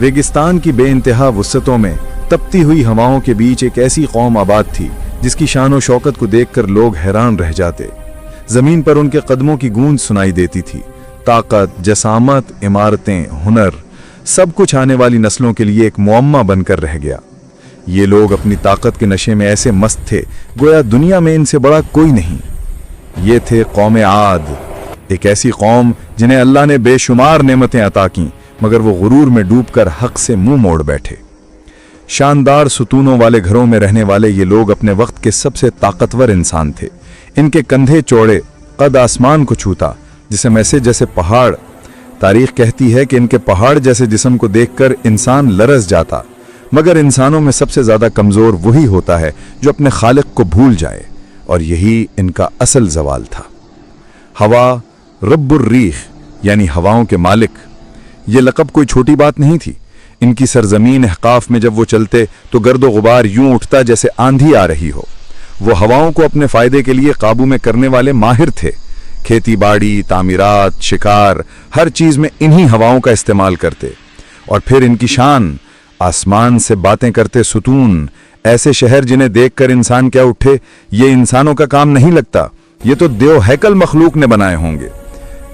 रेगिस्तान की बेइंतहा वुस्सतों में तपती हुई हवाओं के बीच एक ऐसी कौम आबाद थी जिसकी शान और शौकत को देखकर लोग हैरान रह जाते। जमीन पर उनके कदमों की गूंज सुनाई देती थी। ताकत, जसामत, इमारतें, हुनर, सब कुछ आने वाली नस्लों के लिए एक मुअम्मा बनकर रह गया। ये लोग अपनी ताकत के नशे में ऐसे मस्त थे गोया दुनिया में इनसे बड़ा कोई नहीं। ये थे कौम आद, एक ऐसी कौम जिन्हें अल्लाह ने बेशुमार नेमतें अता की, मगर वो गुरूर में डूबकर हक से मुंह मोड़ बैठे। शानदार सुतूनों वाले घरों में रहने वाले ये लोग अपने वक्त के सबसे ताकतवर इंसान थे। इनके कंधे चौड़े, कद आसमान को छूता, जिसम ऐसे जैसे पहाड़। तारीख कहती है कि इनके पहाड़ जैसे जिस्म को देखकर इंसान लरस जाता, मगर इंसानों में सबसे ज्यादा कमजोर वही होता है जो अपने खालिक को भूल जाए, और यही इनका असल जवाल था। हवा रब्बुर रीख यानी हवाओं के मालिक, ये लक़ब कोई छोटी बात नहीं थी। इनकी सरजमीन अहकाफ में जब वो चलते तो गर्दो गुबार यूं उठता जैसे आंधी आ रही हो। वो हवाओं को अपने फायदे के लिए काबू में करने वाले माहिर थे। खेती बाड़ी, तामीरात, शिकार, हर चीज में इन्हीं हवाओं का इस्तेमाल करते। और फिर इनकी शान, आसमान से बातें करते सुतून, ऐसे शहर जिन्हें देखकर इंसान क्या उठे, ये इंसानों का काम नहीं लगता, ये तो देव हैकल मखलूक ने बनाए होंगे।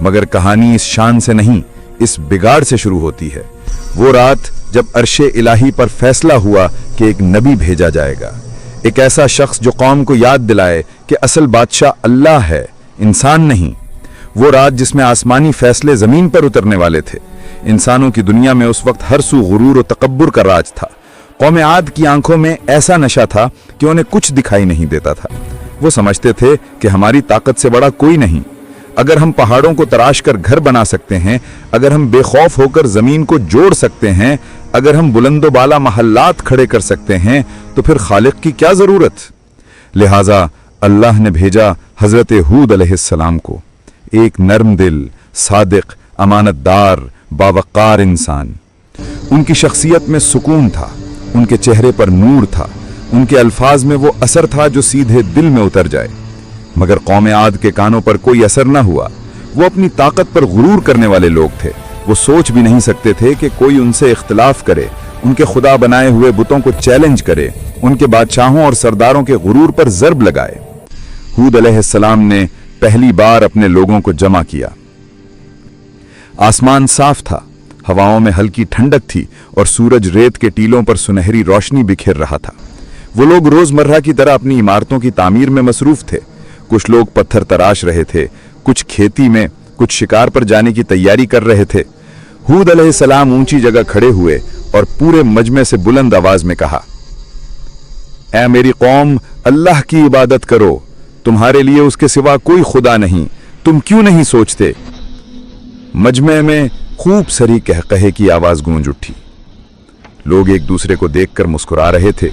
मगर कहानी इस शान से नहीं, इस बिगाड़ से शुरू होती है। वो रात जब अर्शे इलाही पर फैसला हुआ कि एक नबी भेजा जाएगा, एक ऐसा शख्स जो कौम को याद दिलाए कि असल बादशाह अल्लाह है, इंसान नहीं। वो रात जिसमें आसमानी फैसले जमीन पर उतरने वाले थे। इंसानों की दुनिया में उस वक्त हर सू गुरूर और तकब्बुर का राज था। कौम आद की आंखों में ऐसा नशा था कि उन्हें कुछ दिखाई नहीं देता था। वो समझते थे कि हमारी ताकत से बड़ा कोई नहीं। अगर हम पहाड़ों को तराश कर घर बना सकते हैं, अगर हम बेखौफ होकर जमीन को जोड़ सकते हैं, अगर हम बुलंदो बाला महल्लात खड़े कर सकते हैं, तो फिर खालिक की क्या जरूरत। लिहाजा अल्लाह ने भेजा हजरत हूद अलैहिस्सलाम को, एक नर्म दिल, सादिक, अमानतदार, बावकार इंसान। उनकी शख्सियत में सुकून था, उनके चेहरे पर नूर था, उनके अल्फाज में वो असर था जो सीधे दिल में उतर जाए। मगर कौम आद के कानों पर कोई असर न हुआ। वो अपनी ताकत पर गुरूर करने वाले लोग थे। वो सोच भी नहीं सकते थे कि कोई उनसे इख्तिलाफ करे, उनके खुदा बनाए हुए बुतों को चैलेंज करे, उनके बादशाहों और सरदारों के गुरूर पर जर्ब लगाए। हूद अलैहिस्सलाम ने पहली बार अपने लोगों को जमा किया। आसमान साफ था, हवाओं में हल्की ठंडक थी और सूरज रेत के टीलों पर सुनहरी रोशनी बिखेर रहा था। वो लोग रोजमर्रा की तरह अपनी इमारतों की तामीर में मसरूफ थे। कुछ लोग पत्थर तराश रहे थे, कुछ खेती में, कुछ शिकार पर जाने की तैयारी कर रहे थे। हूद अलैहिस्सलाम ऊंची जगह खड़े हुए और पूरे मजमे से बुलंद आवाज में कहा, ऐ मेरी कौम, अल्लाह की इबादत करो, तुम्हारे लिए उसके सिवा कोई खुदा नहीं, तुम क्यों नहीं सोचते। मजमे में खूब सरी कहकहे की आवाज गूंज उठी। लोग एक दूसरे को देखकर मुस्कुरा रहे थे।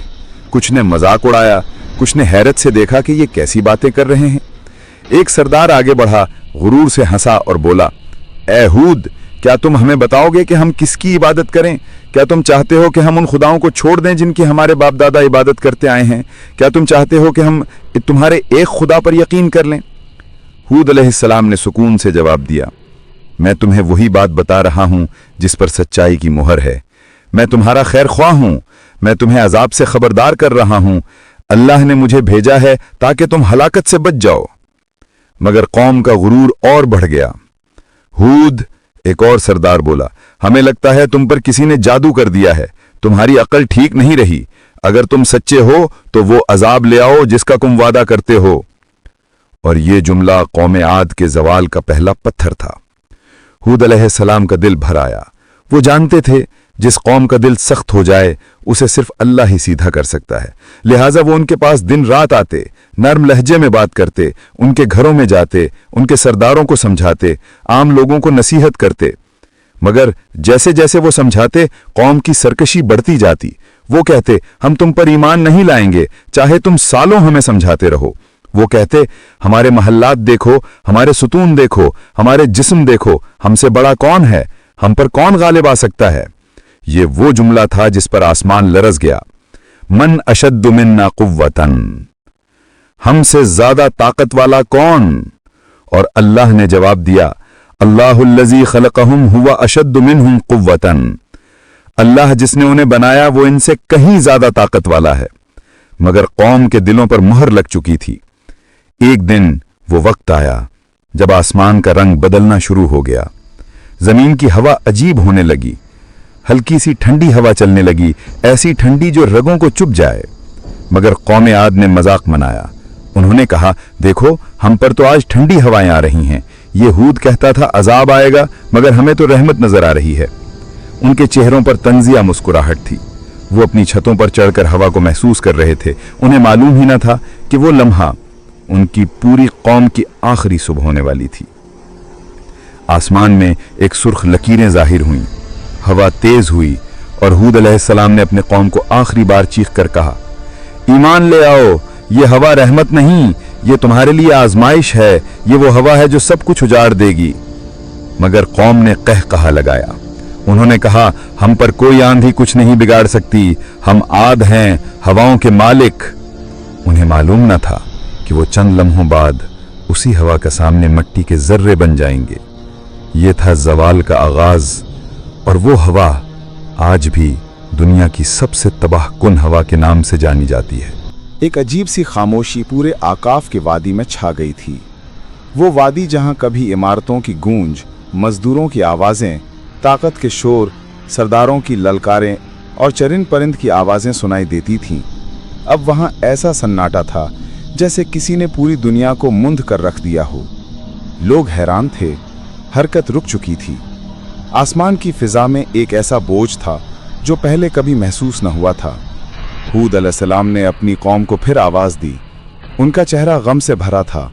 कुछ ने मजाक उड़ाया, कुछ ने हैरत से देखा कि ये कैसी बातें कर रहे हैं। एक सरदार आगे बढ़ा, गुरूर से हंसा और बोला, ए हूद, क्या तुम हमें बताओगे कि हम किसकी इबादत करें? क्या तुम चाहते हो कि हम उन खुदाओं को छोड़ दें जिनकी हमारे बाप दादा इबादत करते आए हैं? क्या तुम चाहते हो कि हम तुम्हारे एक खुदा पर यकीन कर लें? हूद अलैहिस्सलाम ने सुकून से जवाब दिया, मैं तुम्हें वही बात बता रहा हूं जिस पर सच्चाई की मुहर है। मैं तुम्हारा खैर ख्वाह हूं, मैं तुम्हें अजाब से खबरदार कर रहा हूं। अल्लाह ने मुझे भेजा है ताकि तुम हलाकत से बच जाओ। मगर कौम का गुरूर और बढ़ गया। हूद, एक और सरदार बोला, हमें लगता है तुम पर किसी ने जादू कर दिया है, तुम्हारी अकल ठीक नहीं रही। अगर तुम सच्चे हो तो वो अजाब ले आओ जिसका तुम वादा करते हो। और ये जुमला कौम आद के जवाल का पहला पत्थर था। हूद अलैहिस्सलाम का दिल भर आया। वो जानते थे जिस कौम का दिल सख्त हो जाए उसे सिर्फ अल्लाह ही सीधा कर सकता है। लिहाजा वो उनके पास दिन रात आते, नर्म लहजे में बात करते, उनके घरों में जाते, उनके सरदारों को समझाते, आम लोगों को नसीहत करते। मगर जैसे जैसे वो समझाते, कौम की सरकशी बढ़ती जाती। वो कहते, हम तुम पर ईमान नहीं लाएंगे, चाहे तुम सालों हमें समझाते रहो। वो कहते, हमारे महल्लात देखो, हमारे सुतून देखो, हमारे जिस्म देखो, हमसे बड़ा कौन है, हम पर कौन गालिब आ सकता है। ये वो जुमला था जिस पर आसमान लरज गया। मन अशद्दु मिन्ना कुव्वतन, हमसे ज्यादा ताकत वाला कौन? और अल्लाह ने जवाब दिया, अल्लाहुल्लज़ी खलक़हुम हुवा अशद्दु मिन्हुम कुव्वतन। अल्लाह जिसने उन्हें बनाया वो इनसे कहीं ज्यादा ताकत वाला है। मगर कौम के दिलों पर मुहर लग चुकी थी। एक दिन वो वक्त आया जब आसमान का रंग बदलना शुरू हो गया। जमीन की हवा अजीब होने लगी। हल्की सी ठंडी हवा चलने लगी, ऐसी ठंडी जो रगों को चुभ जाए। मगर कौम आद ने मजाक मनाया। उन्होंने कहा, देखो हम पर तो आज ठंडी हवाएं आ रही हैं। ये हूद कहता था अजाब आएगा, मगर हमें तो रहमत नजर आ रही है। उनके चेहरों पर तंजिया मुस्कुराहट थी। वो अपनी छतों पर चढ़कर हवा को महसूस कर रहे थे। उन्हें मालूम ही न था कि वो लम्हा उनकी पूरी कौम की आखिरी सुबह होने वाली थी। आसमान में एक सुर्ख लकीरें जाहिर हुईं, हवा तेज हुई और हूद अलैहिस्सलाम ने अपने कौम को आखिरी बार चीख कर कहा, ईमान ले आओ, ये हवा रहमत नहीं, ये तुम्हारे लिए आजमाइश है। ये वो हवा है जो सब कुछ उजाड़ देगी। मगर कौम ने कहकहा लगाया। उन्होंने कहा, हम पर कोई आंधी कुछ नहीं बिगाड़ सकती, हम आद हैं, हवाओं के मालिक। उन्हें मालूम न था कि वो चंद लम्हों बाद उसी हवा के सामने मिट्टी के जर्रे बन जाएंगे। ये था जवाल का आगाज, और वो हवा आज भी दुनिया की सबसे तबाहकुन हवा के नाम से जानी जाती है। एक अजीब सी खामोशी पूरे आकाफ के वादी में छा गई थी। वो वादी जहां कभी इमारतों की गूंज, मजदूरों की आवाजें, ताकत के शोर, सरदारों की ललकारें और चरिंद परिंद की आवाजें सुनाई देती थीं, अब वहां ऐसा सन्नाटा था जैसे किसी ने पूरी दुनिया को मुंद कर रख दिया हो। लोग हैरान थे, हरकत रुक चुकी थी। आसमान की फिजा में एक ऐसा बोझ था जो पहले कभी महसूस न हुआ था। हूद अलैहिस्सलाम ने अपनी कौम को फिर आवाज दी। उनका चेहरा गम से भरा था,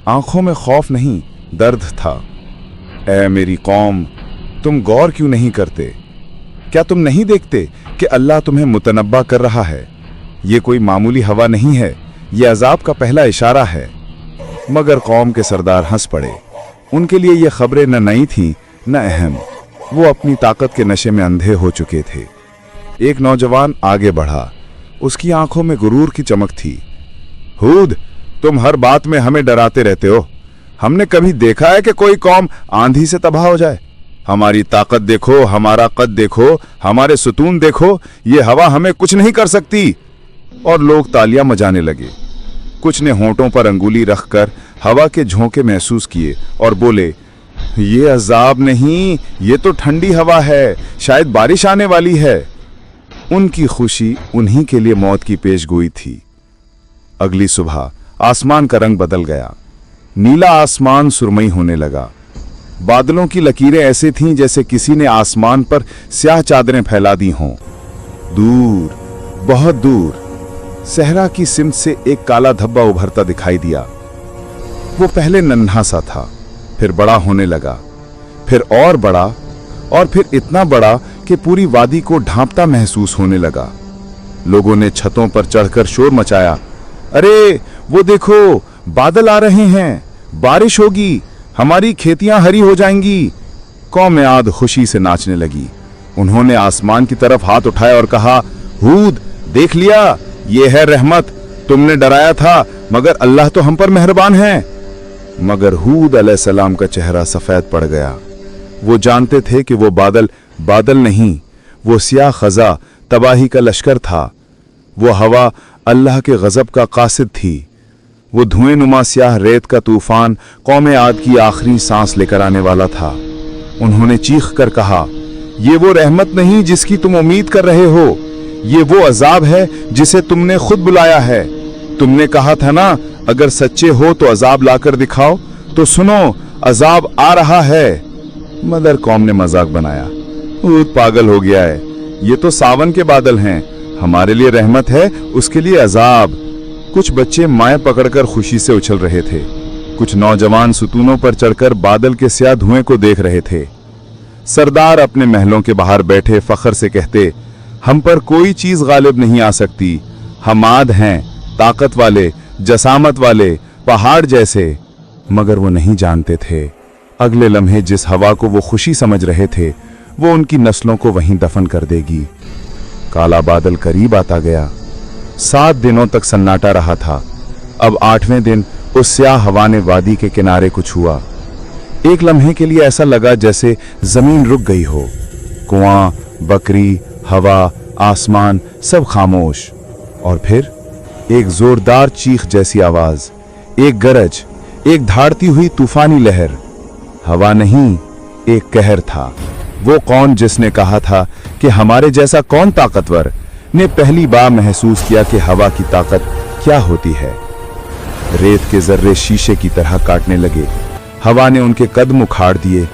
आंखों में खौफ नहीं, दर्द था। ऐ मेरी कौम, तुम गौर क्यों नहीं करते? क्या तुम नहीं देखते कि अल्लाह तुम्हें मुतनब्बा कर रहा है? ये कोई मामूली हवा नहीं है, ये अजाब का पहला इशारा है। मगर कौम के सरदार हंस पड़े। उनके लिए ये खबरें न नई थी न अहम। वो अपनी ताकत के नशे में अंधे हो चुके थे। एक नौजवान आगे बढ़ा, उसकी आंखों में गुरूर की चमक थी। हूद, तुम हर बात में हमें डराते रहते हो। हमने कभी देखा है कि कोई कौम आंधी से तबाह हो जाए? हमारी ताकत देखो, हमारा कद देखो, हमारे सुतून देखो, ये हवा हमें कुछ नहीं कर सकती। और लोग तालियां बजाने लगे। कुछ ने होंठों पर अंगुली रखकर हवा के झोंके महसूस किए और बोले, ये अजाब नहीं, ये तो ठंडी हवा है, शायद बारिश आने वाली है। उनकी खुशी उन्हीं के लिए मौत की पेशगोई थी। अगली सुबह आसमान का रंग बदल गया। नीला आसमान सुरमई होने लगा। बादलों की लकीरें ऐसे थीं जैसे किसी ने आसमान पर स्याह चादरें फैला दी हों। दूर, बहुत दूर सहरा की सिमत से एक काला धब्बा उभरता दिखाई दिया। वो पहले नन्हा सा था, फिर बड़ा होने लगा, फिर और बड़ा, और फिर इतना बड़ा कि पूरी वादी को ढांपता महसूस होने लगा। लोगों ने छतों पर चढ़कर शोर मचाया, अरे वो देखो, बादल आ रहे हैं, बारिश होगी, हमारी खेतियां हरी हो जाएंगी। कौम आद खुशी से नाचने लगी। उन्होंने आसमान की तरफ हाथ उठाया और कहा, हूद, देख लिया, ये है रहमत। तुमने डराया था, मगर अल्लाह तो हम पर मेहरबान है। मगर हूद अलैहिस्सलाम का चेहरा सफेद पड़ गया। वो जानते थे कि वो बादल बादल नहीं, वो स्याह खजा तबाही का लश्कर था। वो हवा अल्लाह के गजब का कासिद थी। वो धुएं नुमा स्याह रेत का तूफान कौम आद की आखिरी सांस लेकर आने वाला था। उन्होंने चीख कर कहा, ये वो रहमत नहीं जिसकी तुम उम्मीद कर रहे हो, ये वो अजाब है जिसे तुमने खुद बुलाया है। तुमने कहा था ना, अगर सच्चे हो तो अजाब लाकर दिखाओ। तो सुनो, अजाब आ रहा है। मगर कौम ने मजाक बनाया, हूद पागल हो गया है, ये तो सावन के बादल हैं, हमारे लिए रहमत है, उसके लिए अजाब। कुछ बच्चे माएँ पकड़कर खुशी से उछल रहे थे। कुछ नौजवान सुतूनों पर चढ़कर बादल के स्याह धुएं को देख रहे थे। सरदार अपने महलों के बाहर बैठे फख्र से कहते, हम पर कोई चीज गालिब नहीं आ सकती, हम आद हैं, ताकत वाले, जसामत वाले, पहाड़ जैसे। मगर वो नहीं जानते थे, अगले लम्हे जिस हवा को वो खुशी समझ रहे थे, वो उनकी नस्लों को वहीं दफन कर देगी। काला बादल करीब आता गया। 7 दिनों तक सन्नाटा रहा था। अब 8वें दिन उस स्याह हवा ने वादी के किनारे को छुआ। एक लम्हे के लिए ऐसा लगा जैसे जमीन रुक गई हो। कुआं, बकरी हवा, आसमान सब खामोश। और फिर एक जोरदार चीख जैसी आवाज, एक गरज, एक धाड़ती हुई तूफानी लहर। हवा नहीं, एक कहर था। वो कौन जिसने कहा था कि हमारे जैसा कौन ताकतवर ने पहली बार महसूस किया कि हवा की ताकत क्या होती है। रेत के जर्रे शीशे की तरह काटने लगे। हवा ने उनके कदम उखाड़ दिए।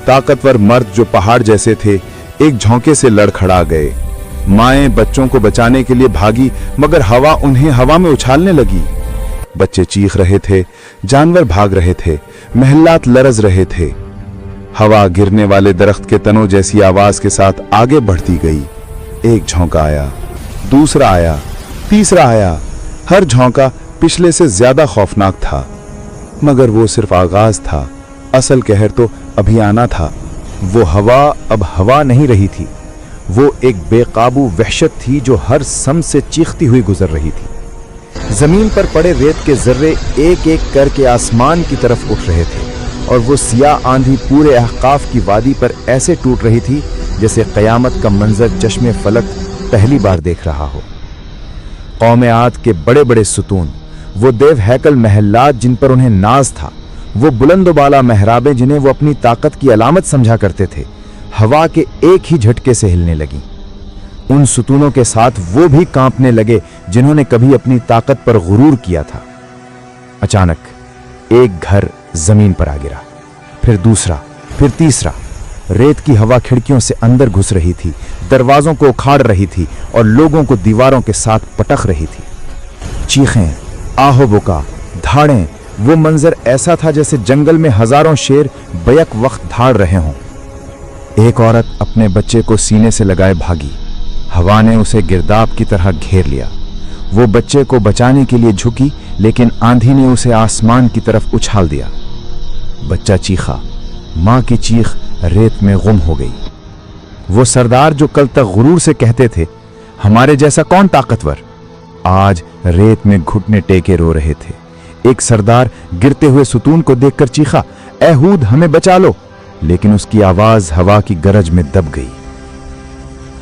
ताकतवर मर्द जो पहाड़ जैसे थे एक झोंके से लड़खड़ा गए। माएं बच्चों को बचाने के लिए भागी, मगर हवा उन्हें हवा में उछालने लगी। बच्चे चीख रहे थे, जानवर भाग रहे थे, महल्लात लरज रहे थे। हवा गिरने वाले दरख्त के तनों जैसी आवाज के साथ आगे बढ़ती गई। एक झोंका आया, दूसरा आया, तीसरा आया। हर झोंका पिछले से ज्यादा खौफनाक था, मगर वो सिर्फ आगाज था। असल कहर तो अभी आना था। वो हवा अब हवा नहीं रही थी, वो एक बेकाबू वहशत थी जो हर सम से चीखती हुई गुजर रही थी। जमीन पर पड़े रेत के जर्रे एक एक करके आसमान की तरफ उठ रहे थे और वो सियाह आंधी पूरे अहकाफ की वादी पर ऐसे टूट रही थी जैसे कयामत का मंजर चश्मे फलक पहली बार देख रहा हो। कौम आद के बड़े बड़े सुतून, वो देव हैकल महल्लात जिन पर उन्हें नाज था, वो बुलंद बाला महराबें जिन्हें वो अपनी ताकत की अलामत समझा करते थे, हवा के एक ही झटके से हिलने लगी। उन सुतूनों के साथ वो भी कांपने लगे जिन्होंने कभी अपनी ताकत पर गुरूर किया था। अचानक एक घर जमीन पर आ गिरा, फिर दूसरा, फिर तीसरा। रेत की हवा खिड़कियों से अंदर घुस रही थी, दरवाजों को उखाड़ रही थी और लोगों को दीवारों के साथ पटक रही थी। चीखें, आहो बुका, धाड़ें, वो मंजर ऐसा था जैसे जंगल में हजारों शेर बैक वक्त धाड़ रहे हों। एक औरत अपने बच्चे को सीने से लगाए भागी। हवा ने उसे गिरदाब की तरह घेर लिया। वो बच्चे को बचाने के लिए झुकी, लेकिन आंधी ने उसे आसमान की तरफ उछाल दिया। बच्चा चीखा, मां की चीख रेत में गुम हो गई। वो सरदार जो कल तक गुरूर से कहते थे हमारे जैसा कौन ताकतवर, आज रेत में घुटने टेके रो रहे थे। एक सरदार गिरते हुए सुतून को देखकर चीखा, ए हूद हमें बचा लो, लेकिन उसकी आवाज हवा की गरज में दब गई।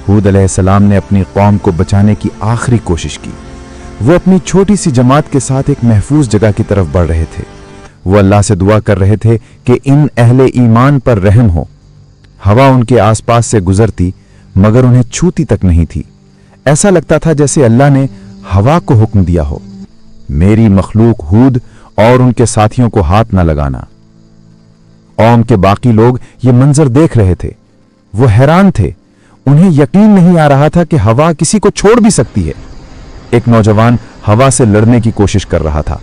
हूद अलैहिस्सलाम ने अपनी कौम को बचाने की आखिरी कोशिश की। वो अपनी छोटी सी जमात के साथ एक महफूज जगह की तरफ बढ़ रहे थे। वो अल्लाह से दुआ कर रहे थे कि इन अहले ईमान पर रहम हो। हवा उनके आसपास से गुजरती, मगर उन्हें छूती तक नहीं थी। ऐसा लगता था जैसे अल्लाह ने हवा को हुक्म दिया हो, मेरी मखलूक हूद और उनके साथियों को हाथ न लगाना। कौम के बाकी लोग ये मंजर देख रहे थे। वो हैरान थे, उन्हें यकीन नहीं आ रहा था कि हवा किसी को छोड़ भी सकती है। एक नौजवान हवा से लड़ने की कोशिश कर रहा था।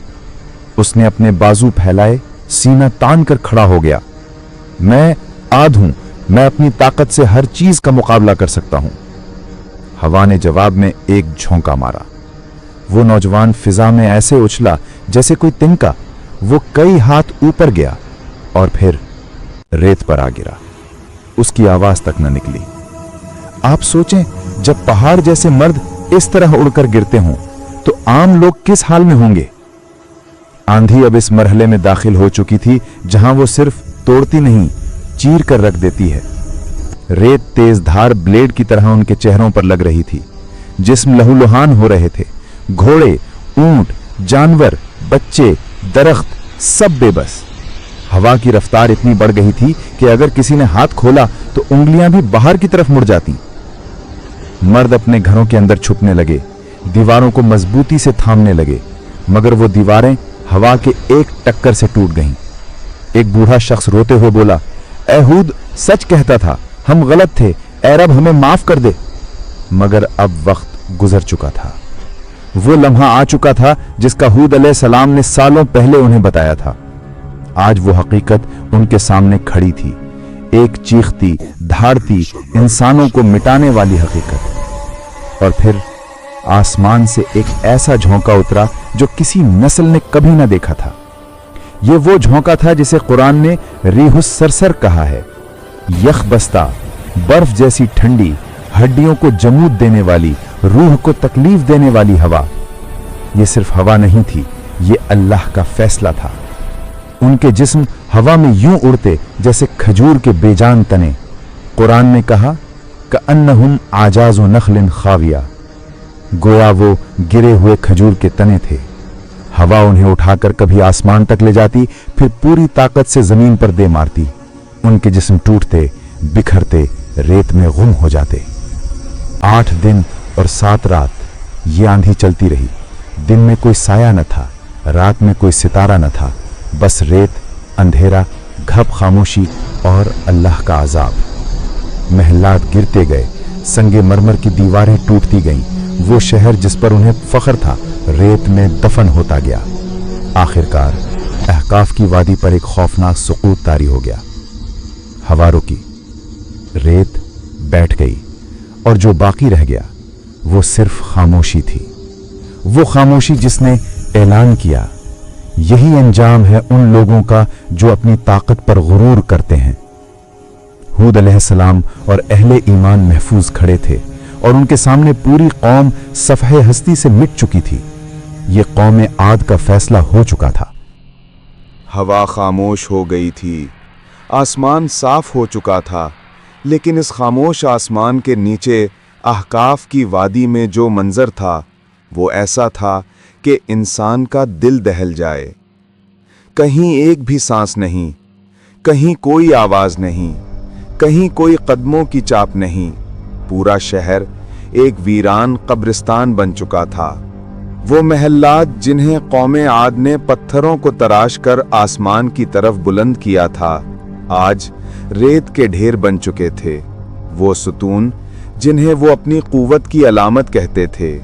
उसने अपने बाजू फैलाए, सीना तान कर खड़ा हो गया। मैं आद हूं, मैं अपनी ताकत से हर चीज का मुकाबला कर सकता हूं। हवा ने जवाब में एक झोंका मारा। वो नौजवान फिजा में ऐसे उछला जैसे कोई तिनका। वो कई हाथ ऊपर गया और फिर रेत पर आ गिरा। उसकी आवाज तक न निकली। आप सोचें, जब पहाड़ जैसे मर्द इस तरह उड़कर गिरते हों तो आम लोग किस हाल में होंगे। आंधी अब इस मरहले में दाखिल हो चुकी थी जहां वो सिर्फ तोड़ती नहीं, चीर कर रख देती है। रेत तेज धार ब्लेड की तरह उनके चेहरों पर लग रही थी। जिस्म लहूलुहान हो रहे थे। घोड़े, ऊंट, जानवर, बच्चे, दरख्त सब बेबस। हवा की रफ्तार इतनी बढ़ गई थी कि अगर किसी ने हाथ खोला तो उंगलियां भी बाहर की तरफ मुड़ जाती। मर्द अपने घरों के अंदर छुपने लगे, दीवारों को मजबूती से थामने लगे, मगर वो दीवारें हवा के एक टक्कर से टूट गईं। एक बूढ़ा शख्स रोते हुए बोला, ए हूद, सच कहता था, हम गलत थे, ए रब हमें माफ कर दे। मगर अब वक्त गुजर चुका था। वो लम्हा आ चुका था जिसका हूद अलैहिस्सलाम ने सालों पहले उन्हें बताया था। आज वो हकीकत उनके सामने खड़ी थी, एक चीखती, धाड़ती, इंसानों को मिटाने वाली हकीकत। और फिर आसमान से एक ऐसा झोंका उतरा जो किसी नस्ल ने कभी न देखा था। ये वो झोंका था जिसे कुरान ने रीहुस सरसर कहा है। यख बस्ता, बर्फ जैसी ठंडी, हड्डियों को जमूद देने वाली, रूह को तकलीफ देने वाली हवा। ये सिर्फ हवा नहीं थी, ये अल्लाह का फैसला था। उनके जिस्म हवा में यूं उड़ते जैसे खजूर के बेजान तने। कुरान ने कहा, कअन्नहुम आजाज़ु नखलिन खाविया, गोया वो गिरे हुए खजूर के तने थे। हवा उन्हें उठाकर कभी आसमान तक ले जाती, फिर पूरी ताकत से जमीन पर दे मारती। उनके जिस्म टूटते, बिखरते, रेत में गुम हो जाते। 8 दिन और 7 रात ये आंधी चलती रही। दिन में कोई साया न था, रात में कोई सितारा न था, बस रेत, अंधेरा, घप खामोशी और अल्लाह का अजाब। महलात गिरते गए, संगे मरमर की दीवारें टूटती गईं। वो शहर जिस पर उन्हें फख्र था रेत में दफन होता गया। आखिरकार अहकाफ की वादी पर एक खौफनाक सुकूत तारी हो गया। हवा रुकी, रेत बैठ गई और जो बाकी रह गया वो सिर्फ खामोशी थी। वो खामोशी जिसने ऐलान किया, यही अंजाम है उन लोगों का जो अपनी ताकत पर गुरूर करते हैं। हूद अलैहिस्सलाम और अहले ईमान महफूज खड़े थे और उनके सामने पूरी कौम सफ़हे हस्ती से मिट चुकी थी। ये कौम आद का फैसला हो चुका था। हवा खामोश हो गई थी, आसमान साफ हो चुका था, लेकिन इस खामोश आसमान के नीचे अहकाफ की वादी में जो मंजर था वो ऐसा था कि इंसान का दिल दहल जाए। कहीं एक भी सांस नहीं, कहीं कोई आवाज नहीं, कहीं कोई कदमों की चाप नहीं। पूरा शहर एक वीरान कब्रिस्तान बन चुका था। वो महल्लात जिन्हें कौमे आद ने पत्थरों को तराश कर आसमान की तरफ बुलंद किया था, आज रेत के ढेर बन चुके थे। वो सुतून जिन्हें वो अपनी कुव्वत की अलामत कहते थे,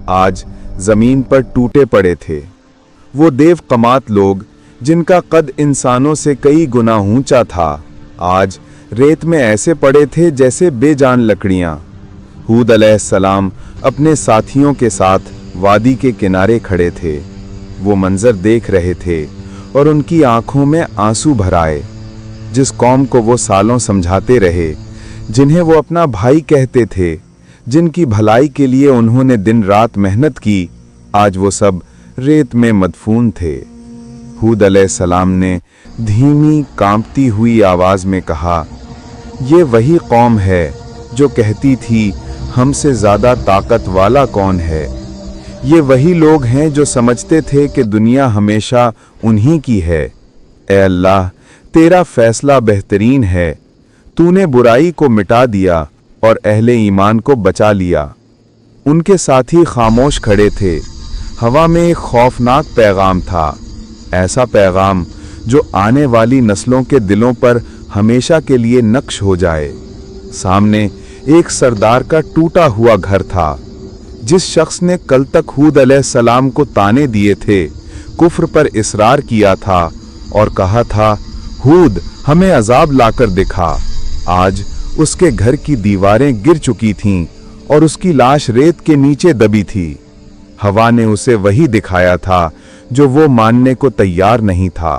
आज जमीन पर टूटे पड़े थे। वो देव कमात लोग जिनका कद इंसानों से कई गुना ऊंचा था, आज रेत में ऐसे पड़े थे जैसे बेजान लकड़ियां। हूद अलैहिस्सलाम अपने साथियों के साथ वादी के किनारे खड़े थे। वो मंजर देख रहे थे और उनकी आंखों में आंसू भर आए। जिस कौम को वो सालों समझाते रहे, जिन्हें वो अपना भाई कहते थे, जिनकी भलाई के लिए उन्होंने दिन रात मेहनत की, आज वो सब रेत में मदफून थे। हूद अलैहिस्सलाम ने धीमी कांपती हुई आवाज में कहा, ये वही कौम है जो कहती थी हमसे ज्यादा ताकत वाला कौन है। ये वही लोग हैं जो समझते थे कि दुनिया हमेशा उन्हीं की है। ए अल्लाह, तेरा फैसला बेहतरीन है। तूने बुराई को मिटा दिया और अहले ईमान को बचा लिया। उनके साथी खामोश खड़े थे। हवा में एक खौफनाक पैगाम था, ऐसा पैगाम जो आने वाली नस्लों के दिलों पर हमेशा के लिए नक्श हो जाए। सामने एक सरदार का टूटा हुआ घर था। जिस शख्स ने कल तक हूद अलैहिस्सलाम को ताने दिए थे, कुफ्र पर इसरार किया था और कहा था, हूद हमें अजाब लाकर दिखा, आज उसके घर की दीवारें गिर चुकी थीं और उसकी लाश रेत के नीचे दबी थी। हवा ने उसे वही दिखाया था जो वो मानने को तैयार नहीं था।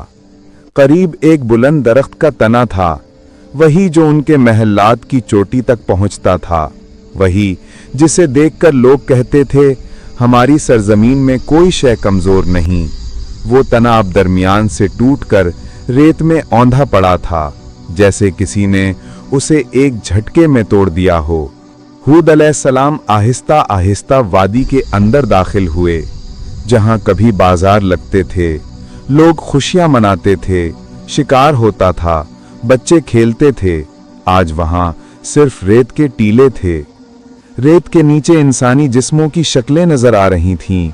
करीब एक बुलंद दरख्त का तना था, वही जो उनके महल्लात की चोटी तक पहुंचता था, वही जिसे देखकर लोग कहते थे हमारी सरजमीन में कोई शय कमजोर नहीं। वो तना अब दरमियान से टूटकर रेत में औंधा पड़ा था, जैसे किसी ने उसे एक झटके में तोड़ दिया हो। हूद अलैहिस्सलाम आहिस्ता आहिस्ता वादी के अंदर दाखिल हुए, जहां कभी बाजार लगते थे, लोग खुशियां मनाते थे, शिकार होता था, बच्चे खेलते थे। आज वहां सिर्फ रेत के टीले थे। रेत के नीचे इंसानी जिस्मों की शक्लें नजर आ रही थीं।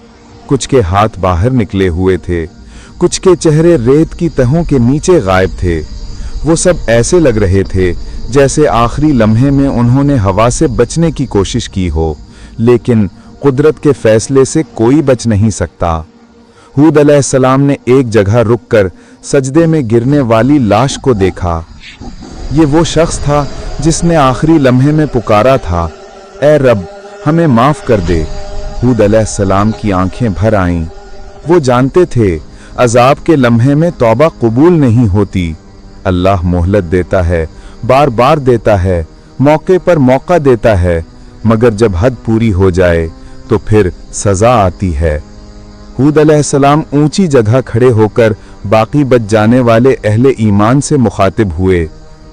कुछ के हाथ बाहर निकले हुए थे, कुछ के चेहरे रेत की तहों के नीचे गायब थे। वो सब ऐसे लग रहे थे जैसे आखिरी लम्हे में उन्होंने हवा से बचने की कोशिश की हो, लेकिन कुदरत के फैसले से कोई बच नहीं सकता। हूद अलैहिस्सलाम ने एक जगह रुककर सजदे में गिरने वाली लाश को देखा। ये वो शख्स था जिसने आखिरी लम्हे में पुकारा था, ए रब हमें माफ कर दे। हूद अलैहिस्सलाम की आंखें भर आईं। वो जानते थे अजाब के लम्हे में तौबा कबूल नहीं होती। अल्लाह मोहलत देता है, बार बार देता है, मौके पर मौका देता है, मगर जब हद पूरी हो जाए तो फिर सजा आती है। हूद अलैहिस्सलाम ऊंची जगह खड़े होकर बाकी बच जाने वाले अहले ईमान से मुखातिब हुए,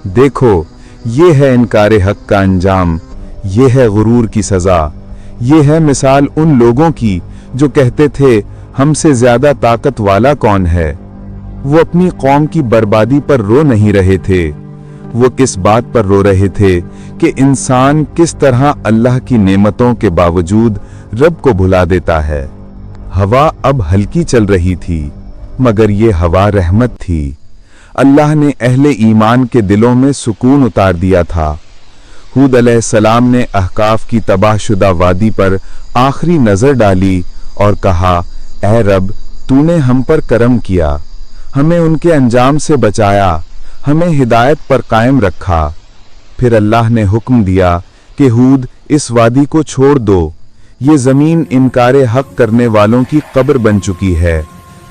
देखो ये है इनकार हक का अंजाम, ये है गुरूर की सजा। ये है मिसाल उन लोगों की जो कहते थे हमसे ज्यादा ताकत वाला कौन है। वो अपनी कौम की बर्बादी पर रो नहीं रहे थे, वो किस बात पर रो रहे थे कि इंसान किस तरह अल्लाह की नेमतों के बावजूद रब को भुला देता है। हवा अब हल्की चल रही थी, मगर ये हवा रहमत थी। अल्लाह ने अहले ईमान के दिलों में सुकून उतार दिया था। हूद अलैहिस्सलाम ने अहकाफ की तबाहशुदा वादी पर आखिरी नजर डाली और कहा, ऐ रब, तूने हम पर करम किया, हमें उनके अंजाम से बचाया, हमें हिदायत पर कायम रखा। फिर अल्लाह ने हुक्म दिया कि हूद, इस वादी को छोड़ दो, ये जमीन इनकार हक करने वालों की कब्र बन चुकी है,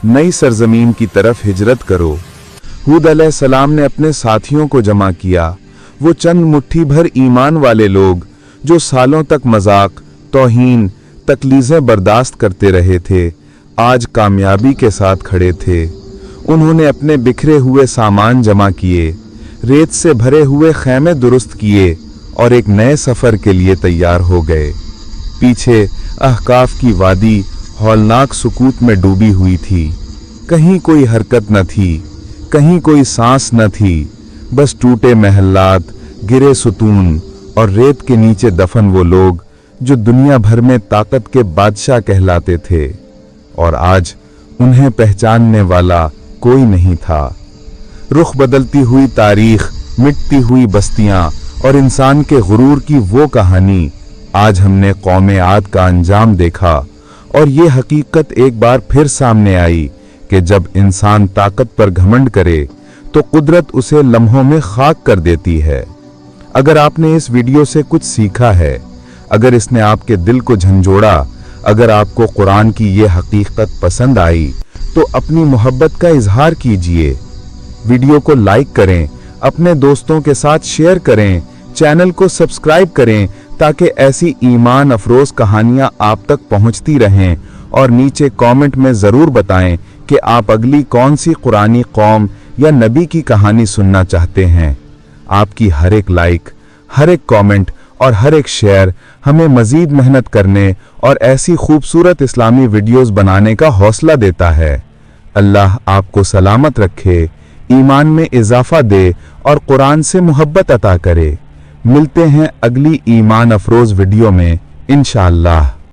नई सरजमीन की तरफ हिजरत करो। हूद अलैहिस्सलाम ने अपने साथियों को जमा किया, वो चंद मुट्ठी भर ईमान वाले लोग जो सालों तक मजाक, तौहीन, तकलीजें बर्दाश्त करते रहे थे, आज कामयाबी के साथ खड़े थे। उन्होंने अपने बिखरे हुए सामान जमा किए, रेत से भरे हुए खैमे दुरुस्त किए और एक नए सफर के लिए तैयार हो गए। पीछे अहकाफ की वादी हौलनाक सुकूत में डूबी हुई थी। कहीं कोई हरकत न थी, कहीं कोई सांस न थी, बस टूटे महल्लात, गिरे सुतून और रेत के नीचे दफन वो लोग जो दुनिया भर में ताकत के बादशाह कहलाते थे, और आज उन्हें पहचानने वाला कोई नहीं था। रुख बदलती हुई तारीख, मिटती हुई बस्तियां और इंसान के गुरूर की वो कहानी, आज हमने कौमे आद का अंजाम देखा। और ये हकीकत एक बार फिर सामने आई कि जब इंसान ताकत पर घमंड करे तो कुदरत उसे लम्हों में खाक कर देती है। अगर आपने इस वीडियो से कुछ सीखा है, अगर इसने आपके दिल को झंझोड़ा, अगर आपको कुरान की ये हकीकत पसंद आई, तो अपनी मोहब्बत का इजहार कीजिए। वीडियो को लाइक करें, अपने दोस्तों के साथ शेयर करें, चैनल को सब्सक्राइब करें ताकि ऐसी ईमान अफरोज कहानियां आप तक पहुंचती रहें। और नीचे कमेंट में ज़रूर बताएं कि आप अगली कौन सी कुरानी कौम या नबी की कहानी सुनना चाहते हैं। आपकी हर एक लाइक, हर एक कमेंट और हर एक शेयर हमें मजीद मेहनत करने और ऐसी खूबसूरत इस्लामी वीडियोस बनाने का हौसला देता है। अल्लाह आपको सलामत रखे, ईमान में इजाफा दे और कुरान से मोहब्बत अता करे। मिलते हैं अगली ईमान अफरोज वीडियो में इंशाअल्लाह।